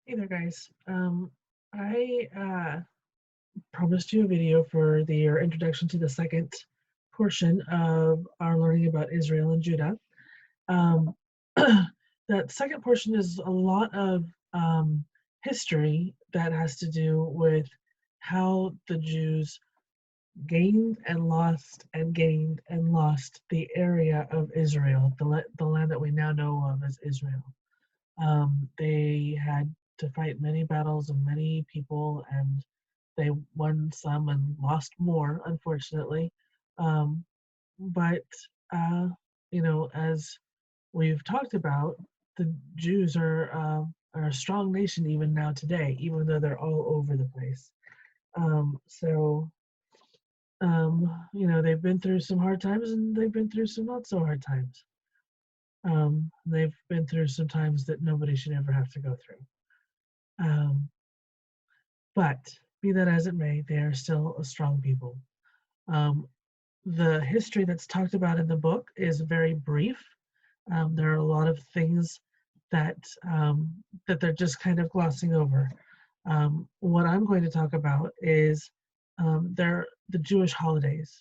Hey there, guys. I promised you a video for the introduction to the second portion of our learning about Israel and Judah. Um, that second portion is a lot of history that has to do with how the Jews gained and lost and gained and lost the area of Israel, the land that we now know of as Israel. They had to fight many battles and many people, and they won some and lost more, unfortunately. Um, but uh, as we've talked about, the Jews are a strong nation even now today, even though they're all over the place. So they've been through some hard times and they've been through some not so hard times. They've been through some times that nobody should ever have to go through. Um, but be that as it may, they are still a strong people. Um, the history that's talked about in the book is very brief. There are a lot of things that that they're just kind of glossing over. What I'm going to talk about is the Jewish holidays,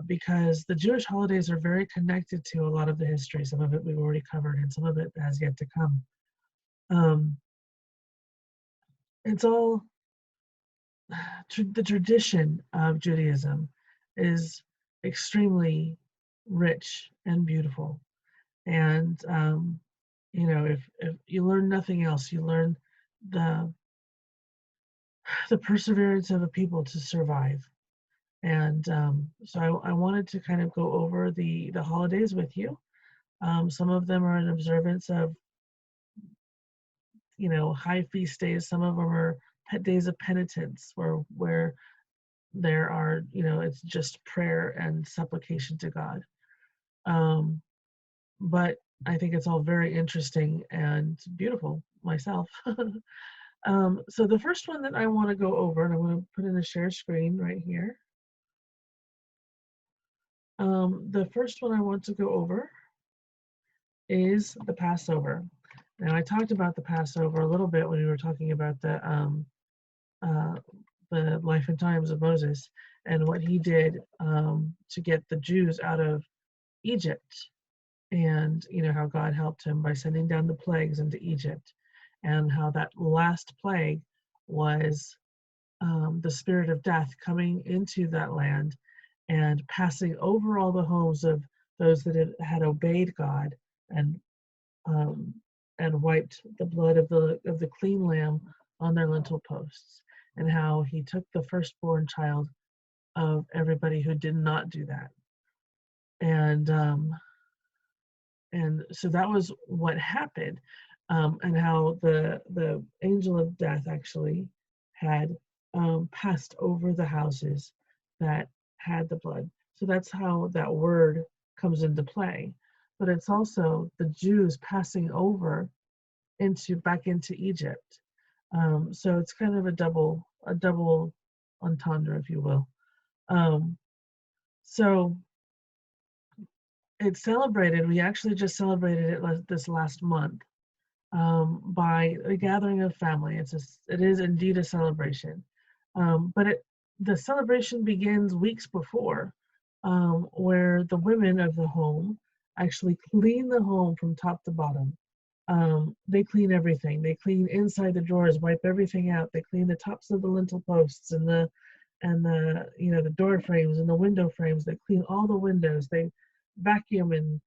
because the Jewish holidays are very connected to a lot of the history. Some of it we've already covered, and some of it has yet to come. Um, it's all the tradition of Judaism is extremely rich and beautiful. And if you learn nothing else, you learn the the perseverance of a people to survive. And so I wanted to kind of go over the holidays with you. Some of them are an observance of high feast days. Some of them are days of penitence, where there are it's just prayer and supplication to God. Um, but I think it's all very interesting and beautiful myself. So the first one that I want to go over, and I'm going to put in a share screen right here. The first one I want to go over is the Passover. Now I talked about the Passover a little bit when we were talking about uh, the life and times of Moses and what he did to get the Jews out of Egypt, and how God helped him by sending down the plagues into Egypt, and how that last plague was the spirit of death coming into that land and passing over all the homes of those that had obeyed God, and um, and wiped the blood of the clean lamb on their lintel posts, and how he took the firstborn child of everybody who did not do that. And so that was what happened, and how the angel of death actually had passed over the houses that had the blood. So that's how that word comes into play. But it's also the Jews passing over back into Egypt. So it's kind of a double entendre, if you will. Um, so it's celebrated. We actually just celebrated it this last month, by a gathering of family. It is indeed a celebration, but the celebration begins weeks before, where the women of the home actually clean the home from top to bottom. They clean everything. They clean inside the drawers, wipe everything out. They clean the tops of the lintel posts and the door frames and the window frames. They clean all the windows. They vacuum and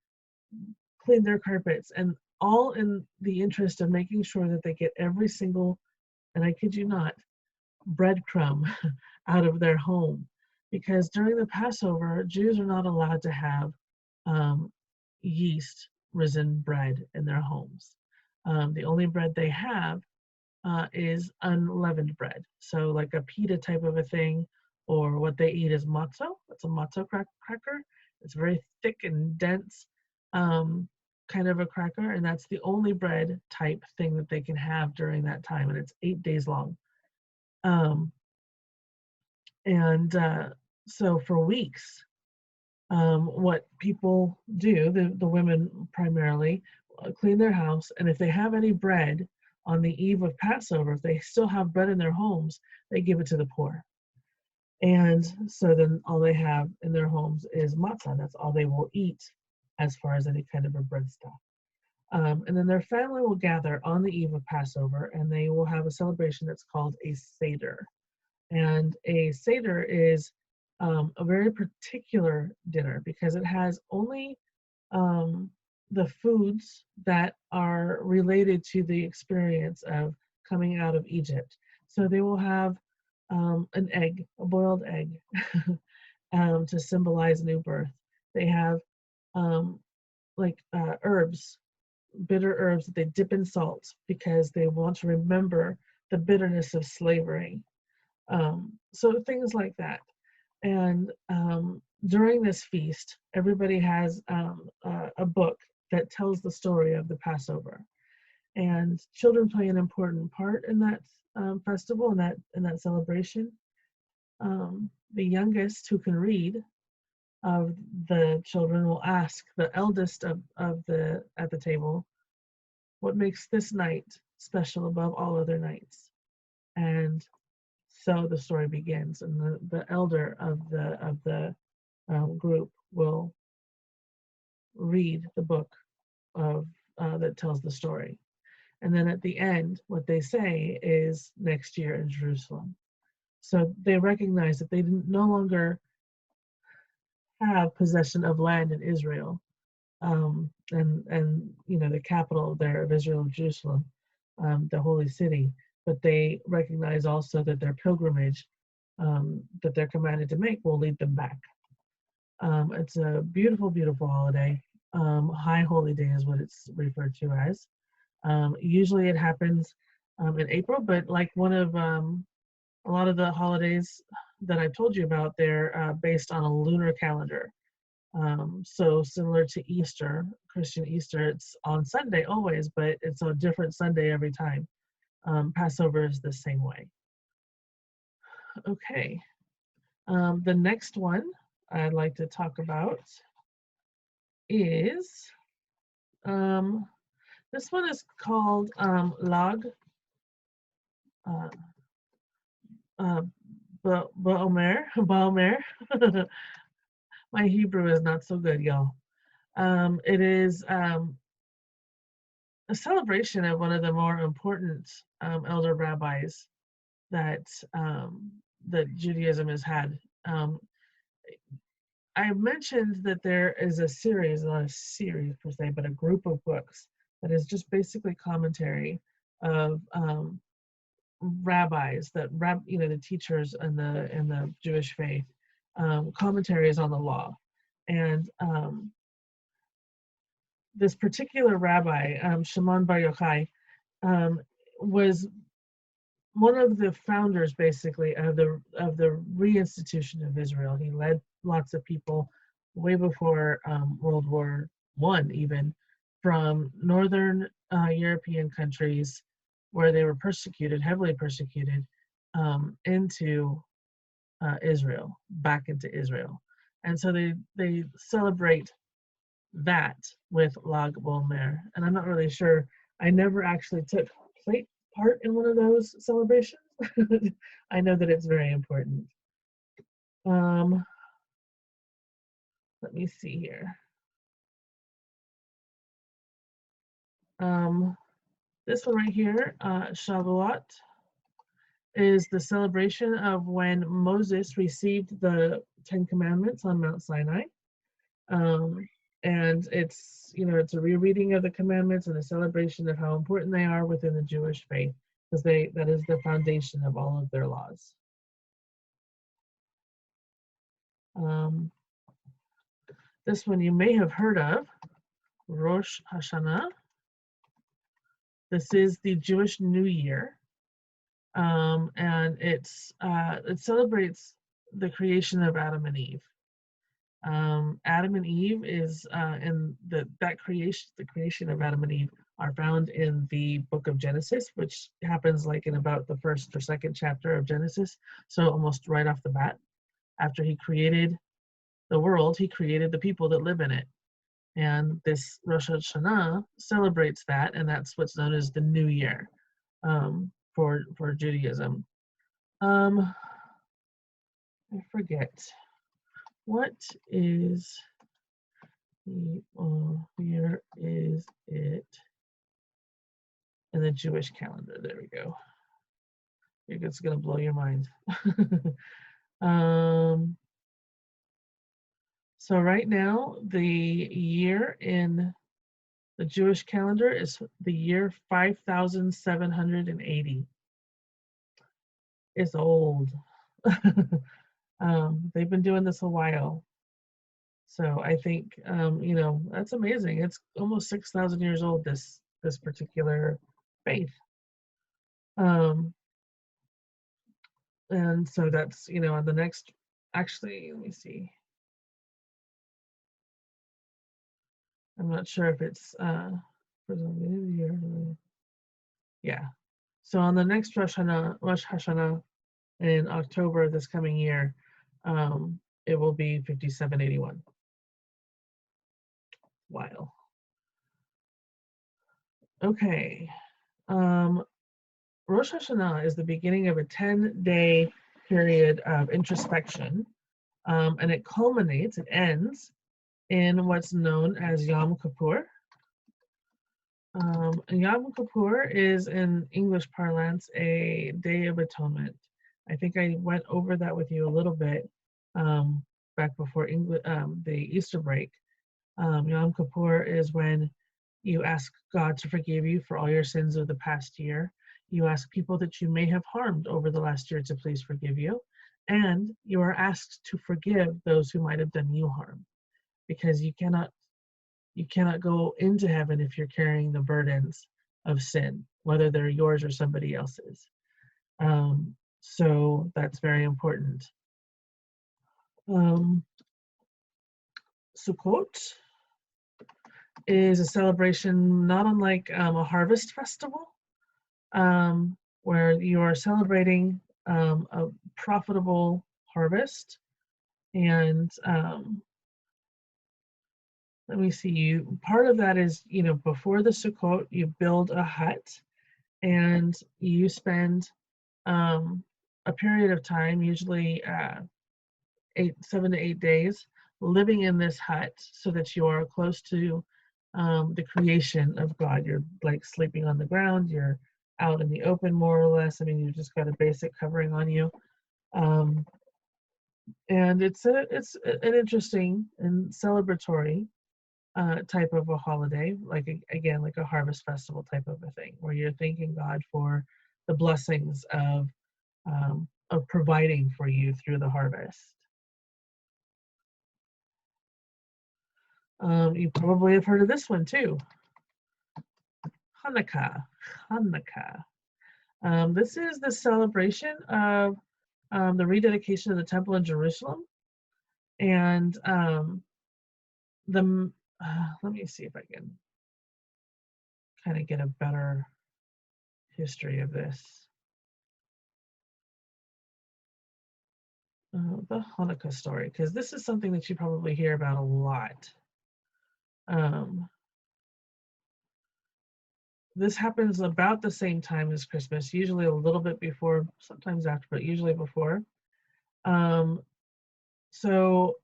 clean their carpets, and all in the interest of making sure that they get every single, and I kid you not, breadcrumb out of their home. Because during the Passover, Jews are not allowed to have um, yeast risen bread in their homes. The only bread they have is unleavened bread. So, like a pita type of a thing, or what they eat is matzo. It's a matzo cracker. It's very thick and dense, um, kind of a cracker, and that's the only bread type thing that they can have during that time, and it's 8 days long. Um, and So for weeks, what people do, the women primarily, clean their house, and if they have any bread on the eve of Passover, if they still have bread in their homes, they give it to the poor. And so then all they have in their homes is matzah. That's all they will eat as far as any kind of a bread stuff. And then their family will gather on the eve of Passover, and they will have a celebration that's called a Seder. And a Seder is a very particular dinner because it has only the foods that are related to the experience of coming out of Egypt. So they will have an egg, a boiled egg, to symbolize new birth. They have herbs, bitter herbs that they dip in salt because they want to remember the bitterness of slavery. So things like that. And during this feast, everybody has a book that tells the story of the Passover. And children play an important part in that festival, in that celebration. The youngest who can read of the children will ask the eldest at the table, what makes this night special above all other nights? And so the story begins, and the elder of the group will read the book of that tells the story. And then at the end, what they say is next year in Jerusalem. So they recognize that they no longer have possession of land in Israel, and the capital there of Israel, Jerusalem, the holy city. But they recognize also that their pilgrimage that they're commanded to make will lead them back. It's a beautiful, beautiful holiday. High Holy Day is what it's referred to as. Usually it happens in April, but like one of a lot of the holidays that I told you about, they're based on a lunar calendar. So similar to Easter, Christian Easter, it's on Sunday always, but it's a different Sunday every time. Passover is the same way. Okay, the next one I'd like to talk about is, this one is called Lag Ba'omer. My Hebrew is not so good, y'all. It is a celebration of one of the more important elder rabbis that Judaism has had. I mentioned that there is a series, not a series per se, but a group of books that is just basically commentary of rabbis, the teachers in the Jewish faith, commentaries on the law. And this particular rabbi, Shimon Bar Yochai, was one of the founders, basically, of the reinstitution of Israel. He led lots of people way before World War I, even from northern European countries where they were persecuted, heavily persecuted, into Israel, back into Israel. And so they celebrate that with Lag BaOmer. And I'm not really sure, I never actually took part in one of those celebrations. I know that it's very important. Let me see here. This one right here, Shavuot, is the celebration of when Moses received the Ten Commandments on Mount Sinai. And it's a rereading of the commandments and a celebration of how important they are within the Jewish faith, because that is the foundation of all of their laws. This one you may have heard of, Rosh Hashanah. This is the Jewish New Year, and it celebrates the creation of Adam and Eve. Adam and Eve is the creation of Adam and Eve are found in the book of Genesis, which happens like in about the first or second chapter of Genesis. So almost right off the bat, after he created the world, he created the people that live in it. And this Rosh Hashanah celebrates that, and that's what's known as the New Year. for Judaism. I forget, what is the year is it in the Jewish calendar? There we go. It's gonna blow your mind. So right now, the year in the Jewish calendar is the year 5780. It's old. They've been doing this a while. So I think, that's amazing. It's almost 6,000 years old, this particular faith. And so that's, on the next, actually, let me see. I'm not sure if it's, yeah. So on the next Rosh Hashanah in October of this coming year, it will be 5781. Wow. Okay. Rosh Hashanah is the beginning of a 10-day period of introspection, and it ends in what's known as Yom Kippur. And Yom Kippur is, in English parlance, a Day of Atonement. I think I went over that with you a little bit back before the Easter break. Yom Kippur is when you ask God to forgive you for all your sins of the past year. You ask people that you may have harmed over the last year to please forgive you. And you are asked to forgive those who might have done you harm. Because you cannot go into heaven if you're carrying the burdens of sin, whether they're yours or somebody else's. So that's very important. Sukkot is a celebration not unlike a harvest festival, where you are celebrating a profitable harvest. And let me see, part of that is, before the Sukkot, you build a hut and you spend a period of time, usually 7 to 8 days, living in this hut so that you are close to the creation of God. You're like sleeping on the ground, you're out in the open more or less. I mean, you've just got a basic covering on you. And it's an interesting and celebratory type of a holiday, like like a harvest festival type of a thing, where you're thanking God for the blessings of providing for you through the harvest. You probably have heard of this one too. Hanukkah. This is the celebration of the rededication of the temple in Jerusalem, and let me see if I can kind of get a better history of this. The Hanukkah story, because this is something that you probably hear about a lot. This happens about the same time as Christmas, usually a little bit before, sometimes after, but usually before. So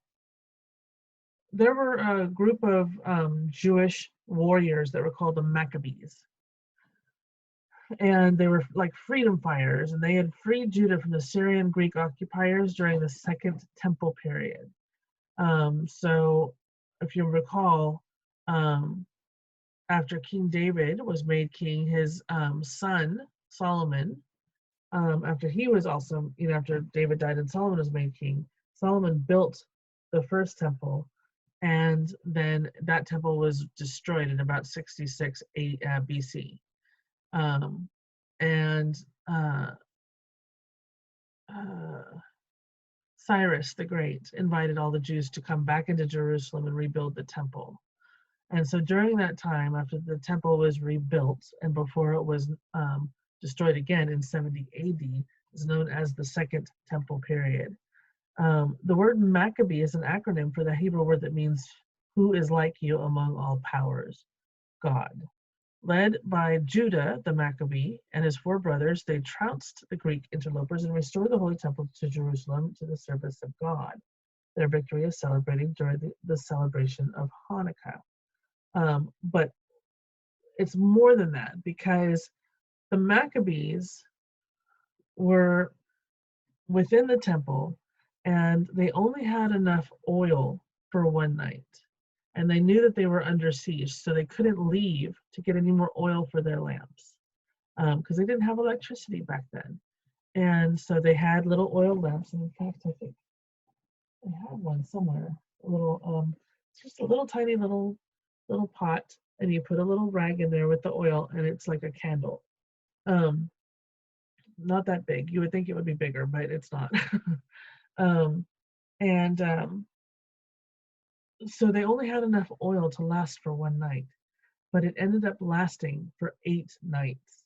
there were a group of Jewish warriors that were called the Maccabees. And they were like freedom fighters, and they had freed Judah from the Syrian Greek occupiers during the Second Temple period. So if you recall, after King David was made king, his son Solomon, after he was also, after David died and Solomon was made king, Solomon built the first temple, and then that temple was destroyed in about 66 BC. Cyrus the Great invited all the Jews to come back into Jerusalem and rebuild the temple. And so during that time, after the temple was rebuilt and before it was destroyed again in 70 AD, is known as the Second Temple period. The word Maccabee is an acronym for the Hebrew word that means "who is like you among all powers?" God. Led by Judah the Maccabee and his 4 brothers, they trounced the Greek interlopers and restored the Holy Temple to Jerusalem to the service of God. Their victory is celebrated during the celebration of Hanukkah. But it's more than that, because the Maccabees were within the temple and they only had enough oil for one night. And they knew that they were under siege, so they couldn't leave to get any more oil for their lamps, because they didn't have electricity back then. And so they had little oil lamps. And in fact, I think I have one somewhere. A little, it's just a little tiny little pot, and you put a little rag in there with the oil, and it's like a candle. Um, Not that big. You would think it would be bigger, but it's not. um, and So they only had enough oil to last for one night, but it ended up lasting for 8 nights.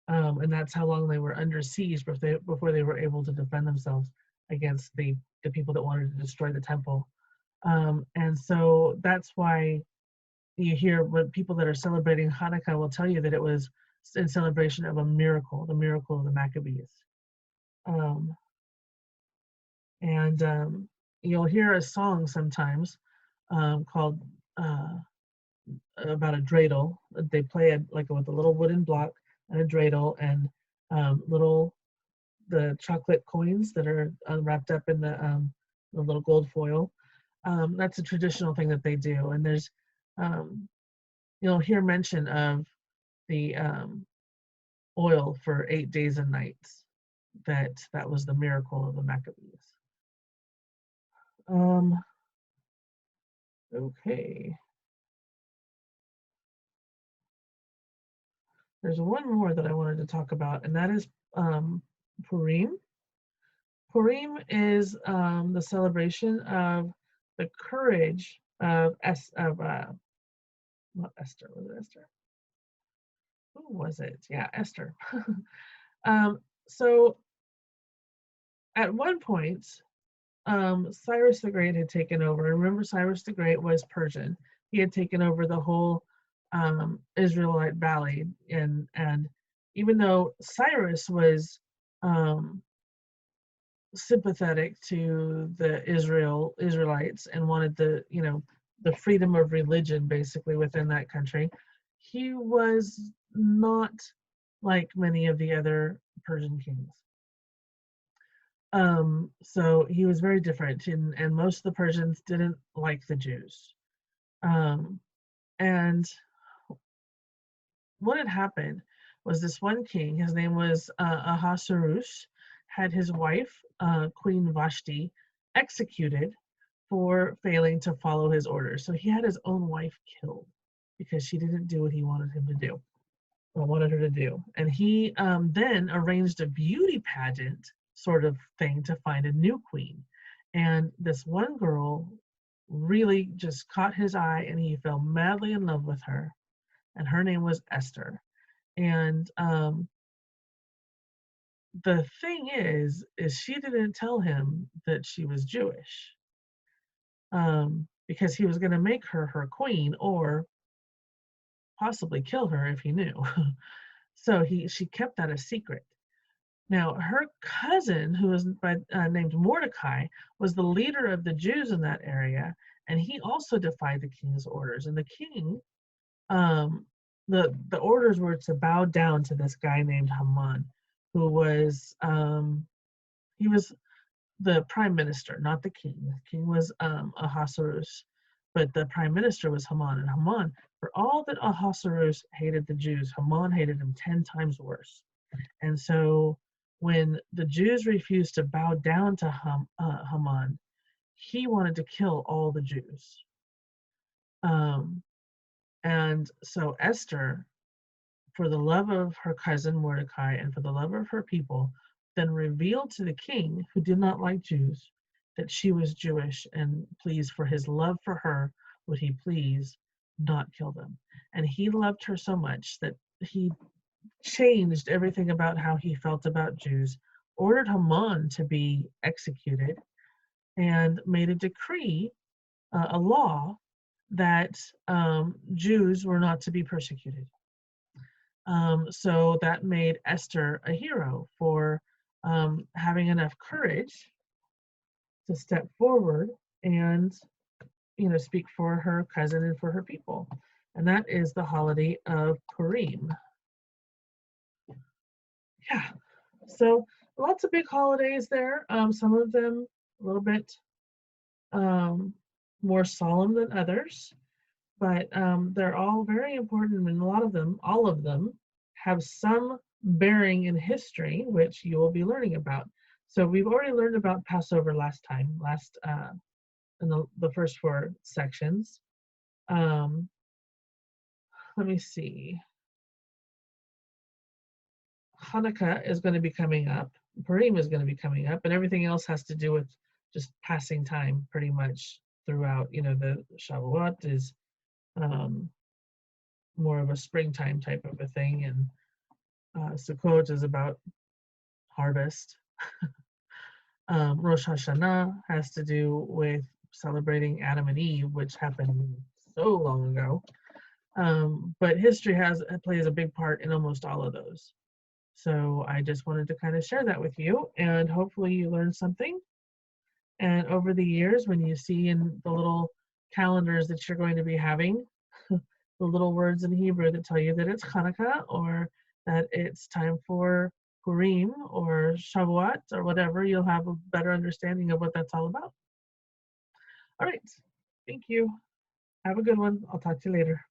And that's how long they were under siege before they were able to defend themselves against the people that wanted to destroy the temple. And so that's why you hear when people that are celebrating Hanukkah will tell you that it was in celebration of a miracle, the miracle of the Maccabees. Um, and you'll hear a song sometimes called about a dreidel. They play it like with a little wooden block and a dreidel and little the chocolate coins that are wrapped up in the little gold foil. That's a traditional thing that they do. And there's you'll hear mention of the oil for 8 days and nights. That was the miracle of the Maccabees. Okay. There's one more that I wanted to talk about, and that is Purim. Purim is the celebration of the courage of not Esther, was it Esther? Who was it? Yeah, Esther. So at one point, Cyrus the Great had taken over. Remember, Cyrus the Great was Persian. He had taken over the whole Israelite valley, and even though Cyrus was sympathetic to the Israelites and wanted the freedom of religion basically within that country, he was not like many of the other Persian kings. So he was very different, and most of the Persians didn't like the Jews. And what had happened was this one king, his name was Ahasuerus, had his wife, Queen Vashti, executed for failing to follow his orders. So he had his own wife killed because she didn't do what he wanted him to do, or wanted her to do. And he then arranged a beauty pageant sort of thing to find a new queen. And this one girl really just caught his eye, and he fell madly in love with her. And her name was Esther. And the thing is she didn't tell him that she was Jewish, because he was going to make her queen, or possibly kill her if he knew. So she kept that a secret. Now, her cousin, who was named Mordecai, was the leader of the Jews in that area, and he also defied the king's orders. And the king, the orders were to bow down to this guy named Haman, who was he was the prime minister, not the king. The king was Ahasuerus, but the prime minister was Haman. And Haman, for all that Ahasuerus hated the Jews, Haman hated him 10 times worse. And so when the Jews refused to bow down to Haman, he wanted to kill all the Jews. And so Esther, for the love of her cousin Mordecai and for the love of her people, then revealed to the king, who did not like Jews, that she was Jewish, and please, for his love for her, would he please not kill them. And he loved her so much that he changed everything about how he felt about Jews, ordered Haman to be executed, and made a decree, a law, that Jews were not to be persecuted. So that made Esther a hero for having enough courage to step forward and, speak for her cousin and for her people. And that is the holiday of Purim. Yeah. So lots of big holidays there. Some of them a little bit um, more solemn than others, but they're all very important, and a lot of them, all of them, have some bearing in history, which you will be learning about. So we've already learned about Passover last time, in the first 4 sections. Um, let me see. Hanukkah is going to be coming up. Purim is going to be coming up, and everything else has to do with just passing time, pretty much throughout. The Shavuot is um, more of a springtime type of a thing, and Sukkot is about harvest. Rosh Hashanah has to do with celebrating Adam and Eve, which happened so long ago. But history plays a big part in almost all of those. So I just wanted to kind of share that with you, and hopefully you learned something. And over the years, when you see in the little calendars that you're going to be having, the little words in Hebrew that tell you that it's Hanukkah or that it's time for Purim or Shavuot or whatever, you'll have a better understanding of what that's all about. All right. Thank you. Have a good one. I'll talk to you later.